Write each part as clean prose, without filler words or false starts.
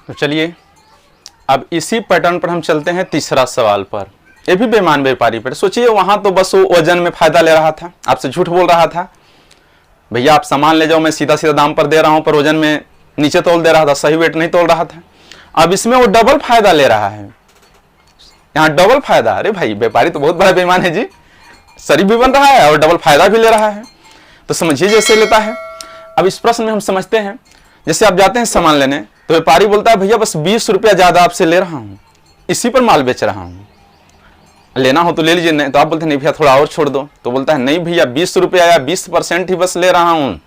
तो चलिए अब इसी पैटर्न पर हम चलते हैं तीसरा सवाल पर। ये भी बेईमान व्यापारी पर। सोचिए वहां तो बस वो वजन में फायदा ले रहा था, आपसे झूठ बोल रहा था, भैया आप सामान ले जाओ, मैं सीधा सीधा दाम पर दे रहा हूं, पर वजन में नीचे तोल दे रहा था, सही वेट नहीं तोल रहा था। अब इसमें वो डबल फायदा ले रहा है, यहाँ डबल फायदा। अरे भाई व्यापारी तो बहुत बड़ा बेईमान है जी, शरीफ भी बन रहा है और डबल फायदा भी ले रहा है। तो समझिए जैसे लेता है। अब इस प्रश्न में हम समझते हैं, जैसे आप जाते हैं सामान लेने तो व्यापारी बोलता है भैया बस 20 रुपया ज्यादा आपसे ले रहा हूं, इसी पर माल बेच रहा हूं, लेना हो तो ले लीजिए, नहीं तो आप बोलते हैं नहीं भैया थोड़ा और छोड़ दो, तो बोलता है नहीं भैया 20 रुपया या 20% ही बस ले रहा हूं,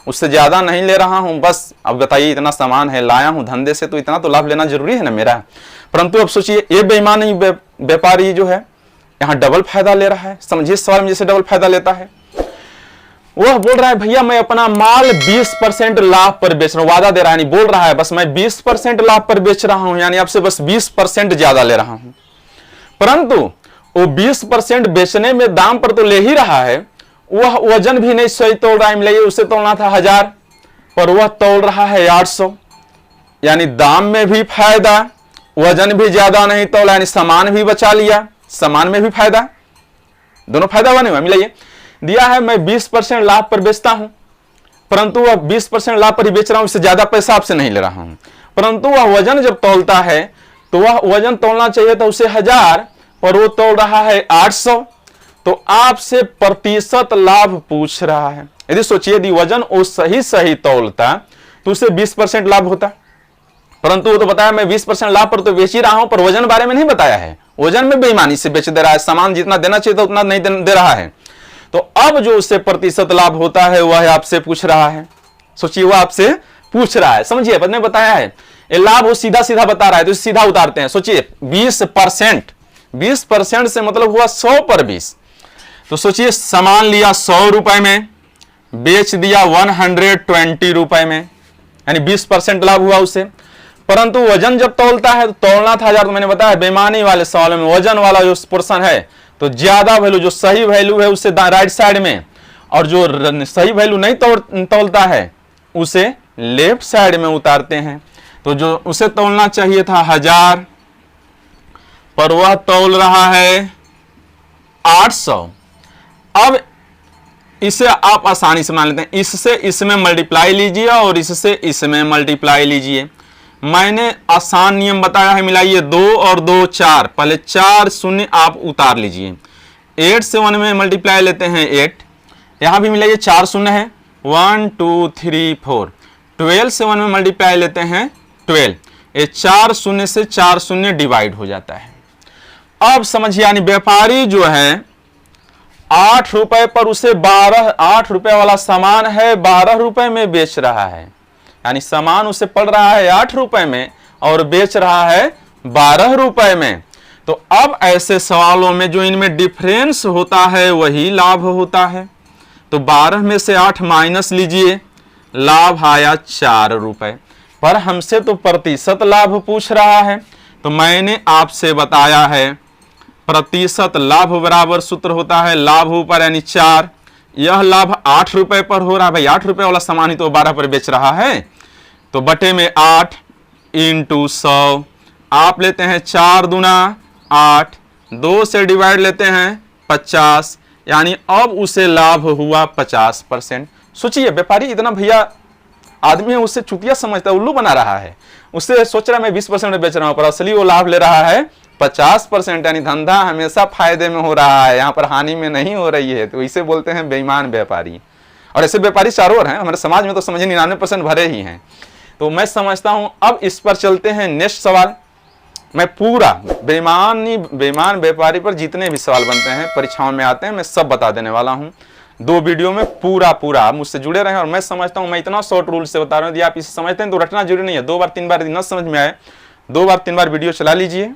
उससे ज्यादा नहीं ले रहा हूं बस। अब बताइए इतना सामान है, लाया हूं धंधे से, तो इतना तो लाभ लेना जरूरी है ना मेरा। परंतु अब सोचिए ये बेईमानी व्यापारी जो है यहाँ डबल फायदा ले रहा है। समझिए सवाल में जैसे डबल फायदा लेता है, वह बोल रहा है भैया मैं अपना माल 20% लाभ पर बेच रहा हूं, वादा दे रहा है, नहीं बोल रहा है बस मैं 20% लाभ पर बेच रहा हूं, यानी आपसे बस 20% ज्यादा ले रहा हूं। परंतु वो 20% बेचने में दाम पर तो ले ही रहा है, वह वजन भी नहीं सही तोल रहा है। मिलाइए उसे तोलना था 1000 पर वह तोल रहा है 800, यानी दाम में भी फायदा, वजन भी ज्यादा नहीं तोला, यानी सामान भी बचा लिया, सामान में भी फायदा, दोनों फायदा बने हुए। मिलाइए दिया है मैं 20% लाभ पर बेचता हूं, परंतु वह 20% लाभ पर ही बेच रहा हूं, इससे ज्यादा पैसा आपसे नहीं ले रहा हूं। परंतु वह वजन जब तोलता है तो वह वजन तोलना चाहिए था उसे 1000 और वो तोल रहा है 800, तो आपसे प्रतिशत लाभ पूछ रहा है। यदि सोचिए यदि वजन वो सही तोलता तो उसे 20% लाभ होता, परंतु वो तो बताया मैं 20% लाभ पर तो बेच ही रहा हूं, पर वजन बारे में नहीं बताया है, वजन में बेईमानी से बेच दे रहा है, सामान जितना देना चाहिए था उतना नहीं दे रहा है। तो अब जो उससे प्रतिशत लाभ होता है वह आपसे पूछ रहा है। सोचिए वह आपसे पूछ रहा है, समझिए मैंने बताया है ये लाभ वो सीधा सीधा बता रहा है, तो सीधा उतारते हैं। सोचिए 20% से मतलब हुआ 100 पर 20, तो सोचिए सामान लिया 100 रुपए में, बेच दिया 120 रुपए में, यानी 20% लाभ हुआ उसे। परंतु वजन जब तोलता है तो तोलना था 1000, तो मैंने बताया बेईमानी वाले सवालों में वजन वाला जो पोर्शन है तो ज्यादा वैल्यू, जो सही वैल्यू है उसे राइट साइड में, और जो सही वैल्यू नहीं तोलता है उसे लेफ्ट साइड में उतारते हैं। तो जो उसे तोलना चाहिए था 1000 पर वह तोल रहा है 800। अब इसे आप आसानी से मान लेते हैं, इससे इसमें मल्टीप्लाई लीजिए और इससे इसमें मल्टीप्लाई लीजिए। मैंने आसान नियम बताया है, मिलाइए 2 और 2 4, पहले 4 शून्य आप उतार लीजिए, 8 से 1 में मल्टीप्लाई लेते हैं 8, यहां भी मिलाइए 4 शून्य है 1 2 3 4, 12 से 1 में मल्टीप्लाई लेते हैं 12, ये 4 शून्य से 4 शून्य डिवाइड हो जाता है। अब समझिए यानी व्यापारी जो है 8 रुपए पर उसे 8 रुपए वाला सामान है 12 रुपए में बेच रहा है, यानी सामान उसे पड़ रहा है 8 रुपए में और बेच रहा है 12 रुपए में। तो अब ऐसे सवालों में जो इनमें डिफरेंस होता है वही लाभ होता है। तो 12 में से 8 माइनस लीजिए, लाभ आया 4 रुपए, पर हमसे तो प्रतिशत लाभ पूछ रहा है, तो मैंने आपसे बताया है प्रतिशत लाभ बराबर सूत्र होता है लाभ ऊपर यानी 4, यह लाभ 8 रुपए पर हो रहा है, भाई 8 रुपए वाला सामान ही तो 12 पर बेच रहा है, तो बटे में 8 इंटू 100, आप लेते हैं 4 दूना 8, 2 से डिवाइड लेते हैं 50, यानी अब उसे लाभ हुआ 50%। सोचिए व्यापारी इतना भैया आदमी है, उससे चुतिया समझता है, उल्लू बना रहा है, उससे सोच रहा है मैं 20% में बेच रहा हूं, पर असली वो लाभ ले रहा है 50%, यानी धंधा हमेशा फायदे में हो रहा है, यहाँ पर हानि में नहीं हो रही है। तो इसे बोलते हैं बेईमान व्यापारी। और ऐसे व्यापारी चारों ओर हैं हमारे समाज में, तो समझिए 99% भरे ही हैं। तो मैं समझता हूं अब इस पर चलते हैं नेक्स्ट सवाल। मैं पूरा बेईमान व्यापारी पर जितने भी सवाल बनते हैं परीक्षाओं में आते हैं मैं सब बता देने वाला हूं 2 वीडियो में, पूरा मुझसे जुड़े रहें। और मैं समझता हूं मैं इतना शॉर्ट रूल से बता रहा हूं, यदि आप इसे समझते हैं तो रटना जरूरी नहीं है, 2 बार 3 बार यदि न समझ में आए 2 बार 3 बार वीडियो चला लीजिए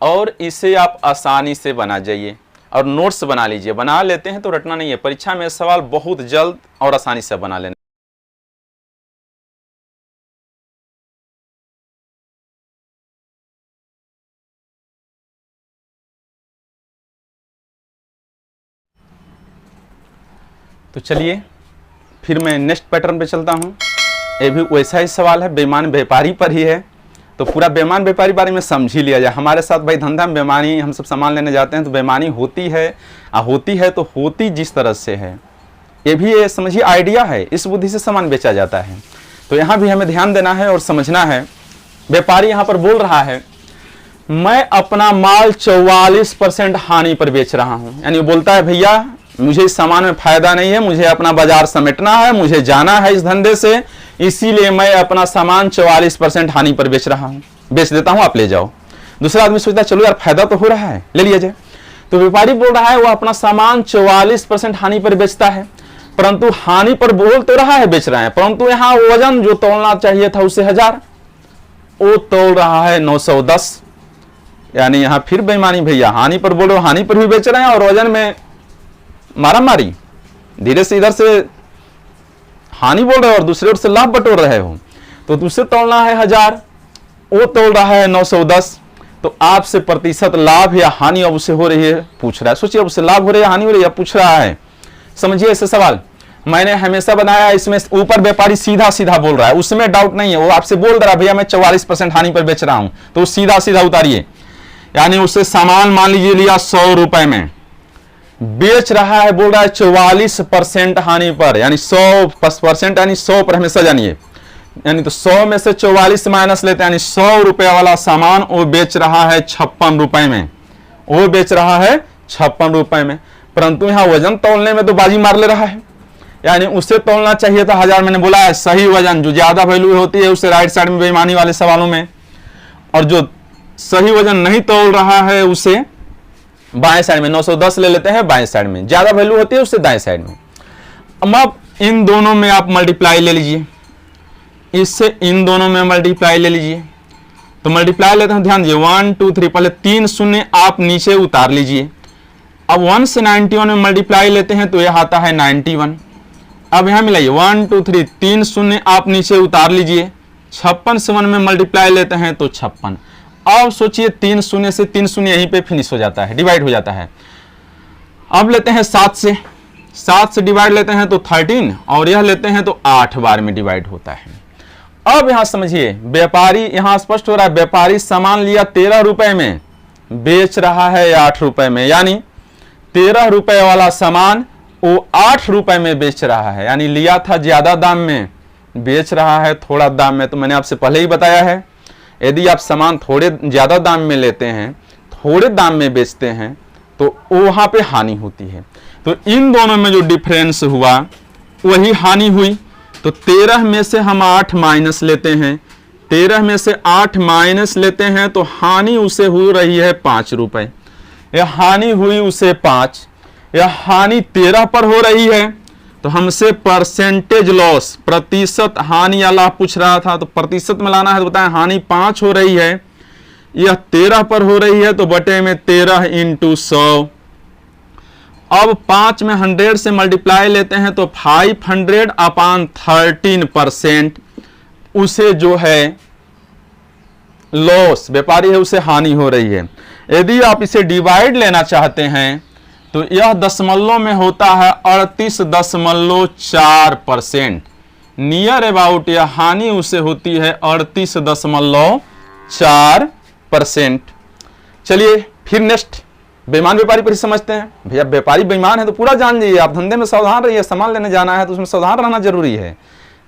और इसे आप आसानी से बना जाइए और नोट्स बना लीजिए। बना लेते हैं तो रटना नहीं है, परीक्षा में सवाल बहुत जल्द और आसानी से बना लेना। तो चलिए फिर मैं नेक्स्ट पैटर्न पे चलता हूं। ये भी वैसा ही सवाल है, बेईमान व्यापारी पर ही है। तो पूरा बेईमान व्यापारी बारे में समझ ही लिया जाए। हमारे साथ भाई धंधा में बेईमानी, हम सब सामान लेने जाते हैं तो बेईमानी होती है, होती है तो होती जिस तरह से है, ये भी ये समझिए आइडिया है, इस बुद्धि से सामान बेचा जाता है। तो यहाँ भी हमें ध्यान देना है और समझना है। व्यापारी यहाँ पर बोल रहा है मैं अपना माल 44% हानि पर बेच रहा हूँ, यानी बोलता है भैया मुझे इस सामान में फायदा नहीं है, मुझे अपना बाजार समेटना है, मुझे जाना है इस धंधे से, इसीलिए मैं अपना सामान 44% हानि पर बेच रहा हूं, बेच देता हूं, आप ले जाओ। दूसरा आदमी सोचता है चलो यार फायदा तो हो रहा है, ले लिया जाए। तो व्यापारी बोल रहा है वो अपना सामान 44% हानि पर बेचता है, परंतु हानि पर बोल तो रहा है बेच रहा है, परंतु यहां वजन जो तोलना चाहिए था उसे 1000, वो तोल रहा है 910। यानी यहां फिर बेईमानी भैया, हानि पर बोलो, हानि पर भी बेच रहे हैं और वजन में मारा मारी, धीरे से इधर से हानि बोल रहे हो और दूसरे ओर से लाभ बटोर रहे हो। तो दूसरे तोलना है 1000, वो तोल रहा है 910। तो आपसे प्रतिशत लाभ या हानि अब उसे हो रही है, पूछ रहा है। सोचिए अब उसे लाभ हो रही है, हानि हो रही है, पूछ रहा है। समझिए ऐसे सवाल मैंने हमेशा बनाया, इसमें ऊपर व्यापारी सीधा सीधा बोल रहा है, उसमें डाउट नहीं है, वो आपसे बोल रहा है भैया मैं 44% हानि पर बेच रहा हूं, तो सीधा सीधा उतारिए। यानी उससे सामान मान लीजिए लिया 100 रुपए में, बेच रहा है, बोल रहा है 44% हानि पर, यानी 100% यानी 100 पर हमेशा जानिए, यानी तो 100 में से 44 माइनस लेते हैं, यानी 100 रुपए वाला सामान वो बेच रहा है 56 रुपए में, वो बेच रहा है 56 रुपए में। परंतु यहाँ वजन तोलने में तो बाजी मार ले रहा है, यानी उसे तोलना चाहिए था 1000। मैंने बोला है सही वजन, जो ज्यादा वैल्यू होती है उसे राइट साइड में बेईमानी वाले सवालों में, और जो सही वजन नहीं तोल रहा है उसे बाएं साइड में 910 ले लेते हैं, बाएं साइड में ज्यादा वैल्यू होती है उससे दाएं साइड में। अब इन दोनों में आप मल्टीप्लाई ले लीजिए, इससे इन दोनों में मल्टीप्लाई ले लीजिए। तो मल्टीप्लाई लेते हैं, ध्यान दीजिए 1 2 3, पहले 3 शून्य आप नीचे उतार लीजिए। अब 1 से 91 में मल्टीप्लाई लेते हैं तो यह आता है 91। अब यहां मिलाइए 1 2 3, 3 शून्य आप नीचे उतार लीजिए। 56 से 1 में मल्टीप्लाई लेते हैं तो 56। अब सोचिए 3 शून्य से 3 शून्य यहीं पे फिनिश हो जाता है, डिवाइड हो जाता है। अब लेते हैं 7 से डिवाइड लेते हैं तो 13, और यह लेते हैं तो 8 बार में डिवाइड होता है। अब यहां समझिए व्यापारी, यहां स्पष्ट हो रहा है व्यापारी सामान लिया 13 रुपए में, बेच रहा है 8 रुपए में, यानी 13 रुपए वाला सामान वो 8 रुपए में बेच रहा है, यानी लिया था ज्यादा दाम में, बेच रहा है थोड़ा दाम में। तो मैंने आपसे पहले ही बताया है यदि आप सामान थोड़े ज्यादा दाम में लेते हैं, थोड़े दाम में बेचते हैं, तो वहां पे हानि होती है। तो इन दोनों में जो डिफरेंस हुआ वही हानि हुई। तो 13 में से हम 8 माइनस लेते हैं, 13 में से 8 माइनस लेते हैं तो हानि उसे हो रही है 5 रुपए, यह हानि हुई उसे 5, यह हानि 13 पर हो रही है। तो हमसे परसेंटेज लॉस, प्रतिशत हानि या लाभ पूछ रहा था, तो प्रतिशत में लाना है तो बताएं हानि 5 हो रही है, यह 13 पर हो रही है, तो बटे में 13 इंटू 100। अब 5 में 100 से मल्टीप्लाई लेते हैं तो 500 अपान 13% उसे जो है लॉस, व्यापारी है उसे हानि हो रही है। यदि आप इसे डिवाइड लेना चाहते हैं तो यह दशमलव में होता है 38.4%, नियर अबाउट यह हानि उसे होती है 38.4%। चलिए फिर नेक्स्ट बेईमान व्यापारी पर समझते हैं। भैया व्यापारी बेईमान है तो पूरा जान लीजिए, आप धंधे में सावधान रहिए, सामान लेने जाना है तो उसमें सावधान रहना जरूरी है,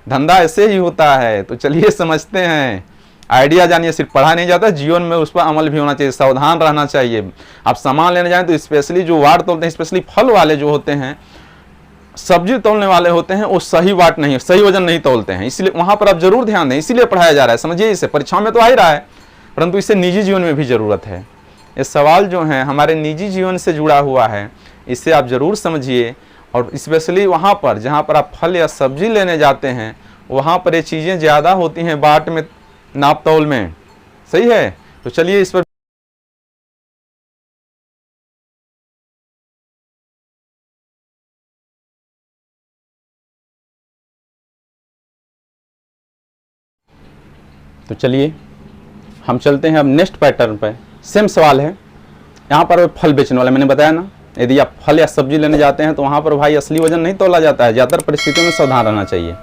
धंधा ऐसे ही होता है। तो चलिए समझते हैं, आइडिया जानिए, सिर्फ पढ़ा नहीं जाता, जीवन में उस पर अमल भी होना चाहिए, सावधान रहना चाहिए। आप सामान लेने जाएं तो स्पेशली जो वाट तोलते हैं, स्पेशली फल वाले जो होते हैं, सब्जी तोलने वाले होते हैं, वो सही वाट नहीं, सही वजन नहीं तोलते हैं, इसलिए वहां पर आप जरूर ध्यान दें, इसीलिए पढ़ाया जा रहा है। समझिए इसे, परीक्षा में तो आ ही रहा है, परंतु इसे निजी जीवन में भी जरूरत है। ये सवाल जो है हमारे निजी जीवन से जुड़ा हुआ है, इसे आप जरूर समझिए। और स्पेशली वहाँ पर जहाँ पर आप फल या सब्जी लेने जाते हैं, वहाँ पर ये चीज़ें ज़्यादा होती हैं बाट में, नाप तौल में, सही है। तो चलिए इस पर तो चलिए हम चलते हैं अब नेक्स्ट पैटर्न पर। सेम सवाल है, यहाँ पर फल बेचने वाला, मैंने बताया ना, यदि आप फल या सब्जी लेने जाते हैं तो वहाँ पर भाई असली वजन नहीं तोला जाता है, ज़्यादातर परिस्थितियों में सावधान रहना चाहिए।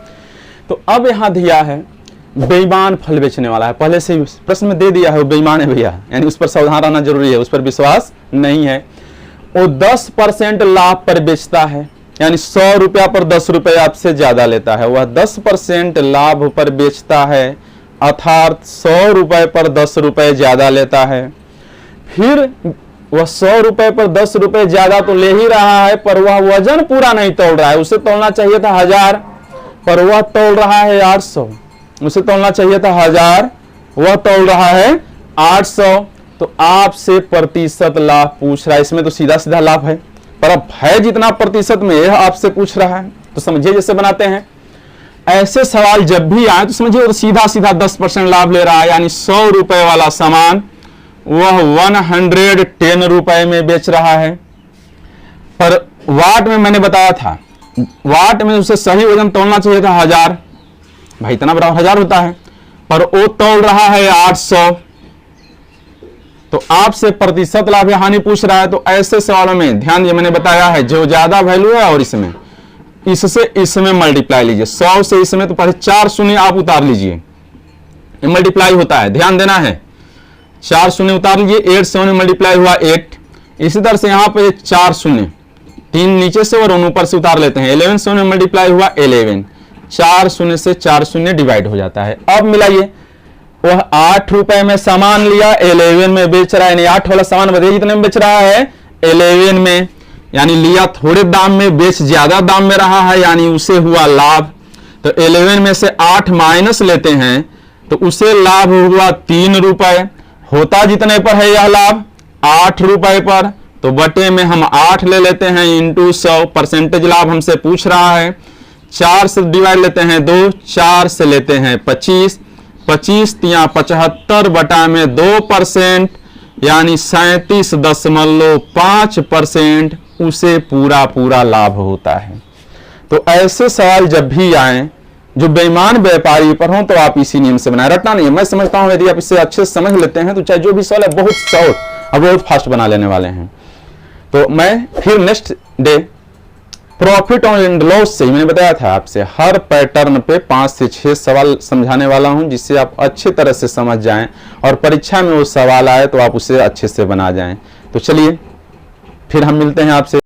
तो अब यहां दिया है बेईमान फल बेचने वाला है, पहले से प्रश्न में दे दिया है वो बेईमान है भैया, यानी उस पर सावधान रहना जरूरी है, उस पर विश्वास नहीं है। वो 10% लाभ पर बेचता है, यानी 100 रुपया पर 10 रुपये आपसे ज्यादा लेता है, वह 10% लाभ पर बेचता है, अर्थात 100 रुपये पर 10 रुपये ज्यादा लेता है। फिर वह 100 रुपये पर 10 रुपये ज्यादा तो ले ही रहा है, पर वह वजन पूरा नहीं तोल रहा है। उसे तोलना चाहिए था 1000, पर वह तोल रहा है 800। उसे तोलना चाहिए था 1000, वह तोल रहा है 800। तो आपसे प्रतिशत लाभ पूछ रहा है, इसमें तो सीधा सीधा लाभ है, पर अब है जितना प्रतिशत में यह आपसे पूछ रहा है। तो समझिए जैसे बनाते हैं, ऐसे सवाल जब भी आए तो समझिए तो सीधा सीधा 10% लाभ ले रहा है, यानी 100 रुपए वाला सामान वह 110 रुपए में बेच रहा है। पर वाट में मैंने बताया था, वाट में उसे सही वजन तोलना चाहिए था 1000, भाई इतना बराबर 1000 होता है, पर वो तोल रहा है 800। तो आपसे प्रतिशत लाभ या हानि पूछ रहा है। तो ऐसे सवालों में ध्यान दिए, मैंने बताया है जो ज्यादा वैल्यू है और इसमें इससे इसमें मल्टीप्लाई लीजिए, 100 से इसमें तो पहले 4 शून्य आप उतार लीजिए, ये मल्टीप्लाई होता है, ध्यान देना है। 4 शून्य उतार लीजिए, 8 से मल्टीप्लाई हुआ 8। इसी तरह से यहाँ पे 4 शून्य, 3 नीचे से और ऊपर से उतार लेते हैं, 11 से मल्टीप्लाई हुआ 11, 4 शून्य से 4 शून्य डिवाइड हो जाता है। अब मिलाइए, वह 8 रुपए में सामान लिया, 11 में बेच रहा है, यानी 8 वाला सामान बताइए कितने में बेच रहा है, 11 में, यानी लिया थोड़े दाम में, बेच ज्यादा दाम में रहा है, यानी उसे हुआ लाभ। तो 11 में से 8 माइनस लेते हैं तो उसे लाभ हुआ 3 रुपए, होता जितने पर है यह लाभ 8 रुपए पर, तो बटे में हम 8 ले लेते हैं इंटू 100, परसेंटेज लाभ हमसे पूछ रहा है। 4 से डिवाइड लेते हैं 2, 4 से लेते हैं 25, 25 तिया 75 बटा में 2%, यानी 37.5% उसे पूरा पूरा लाभ होता है। तो ऐसे सवाल जब भी आए जो बेईमान व्यापारी पर हो तो आप इसी नियम से बनाए, रटना नहीं है। मैं समझता हूं यदि आप इसे अच्छे से समझ लेते हैं तो चाहे जो भी सवाल है बहुत शॉर्ट और बहुत फास्ट बना लेने वाले हैं। तो मैं फिर next day profit and loss से, मैंने बताया था आपसे, हर पैटर्न पे 5 से 6 सवाल समझाने वाला हूं, जिससे आप अच्छे तरह से समझ जाएं और परीक्षा में वो सवाल आए तो आप उसे अच्छे से बना जाएं। तो चलिए फिर हम मिलते हैं आपसे।